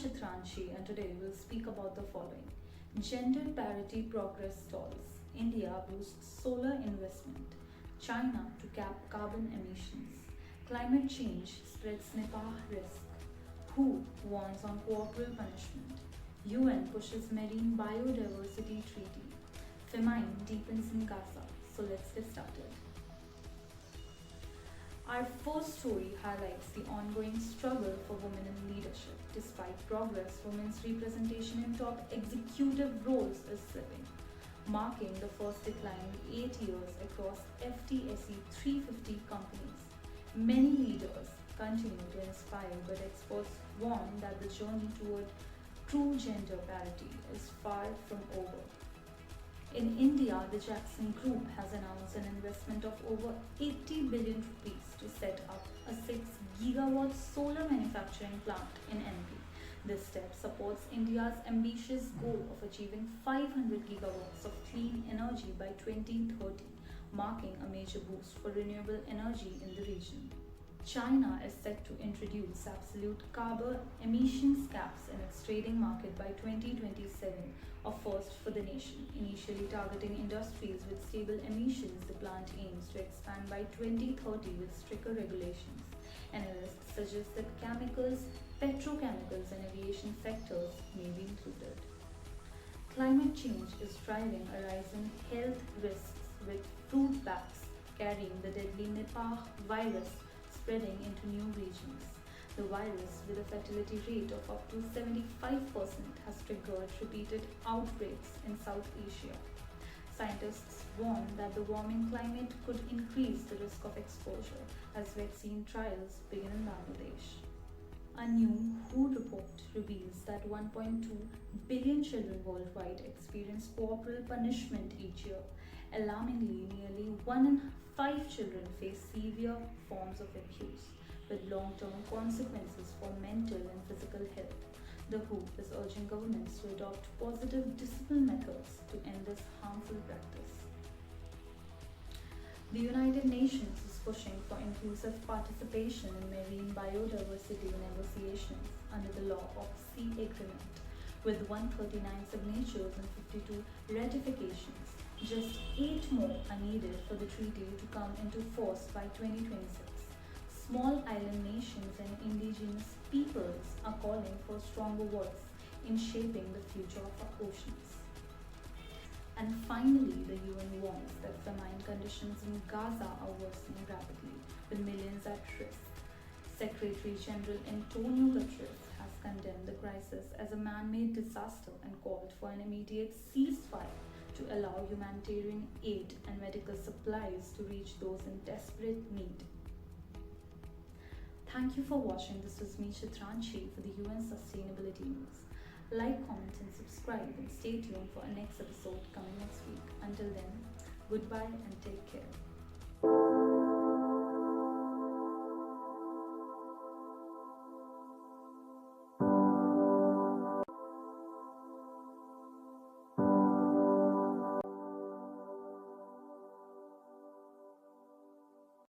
Chitranshi and today we'll speak about the following. Gender parity progress stalls. India boosts solar investment. China to cap carbon emissions. Climate change spreads Nipah risk. WHO warns on corporal punishment. UN pushes marine biodiversity treaty. Famine deepens in Gaza. So let's get started. Our first story highlights the ongoing struggle for women in leadership. Despite progress, women's representation in top executive roles is slipping, marking the first decline in 8 years across FTSE 350 companies. Many leaders continue to inspire, but experts warn that the journey toward true gender parity is far from over. In India, the Caixin Group has announced an investment of over 80 billion rupees to set up a 6 gigawatt solar manufacturing plant in MP. This step supports India's ambitious goal of achieving 500 gigawatts of clean energy by 2030, marking a major boost for renewable energy in the region. China is set to introduce absolute carbon emissions caps in its trading market by 2027, a first for the nation. Initially targeting industries with stable emissions, the plant aims to expand by 2030 with stricter regulations. Analysts suggest that chemicals, petrochemicals, and aviation sectors may be included. Climate change is driving a rise in health risks, with fruit bats carrying the deadly Nipah virus spreading into new regions. The virus, with a fatality rate of up to 75%, has triggered repeated outbreaks in South Asia. Scientists warn that the warming climate could increase the risk of exposure as vaccine trials begin in Bangladesh. A new WHO report reveals that 1.2 billion children worldwide experience corporal punishment each year. Alarmingly, nearly 1 in 5 children face severe forms of abuse, with long-term consequences for mental and physical health. The WHO is urging governments to adopt positive discipline methods to end this harmful practice. The United Nations is pushing for inclusive participation in marine biodiversity negotiations under the Law of Sea Agreement. With 139 signatures and 52 ratifications, just 8 more are needed for the treaty to come into force by 2026. Small island nations and indigenous peoples are calling for stronger voice in shaping the future of our oceans. And finally, the UN warns that famine conditions in Gaza are worsening rapidly, with millions at risk. Secretary General Antonio Guterres has condemned the crisis as a man-made disaster and called for an immediate ceasefire to allow humanitarian aid and medical supplies to reach those in desperate need. Thank you for watching. This was me, Chitranshi, for the UN Sustainability News. Like, comment and subscribe, and stay tuned for our next episode coming next week. Until then, goodbye and take care.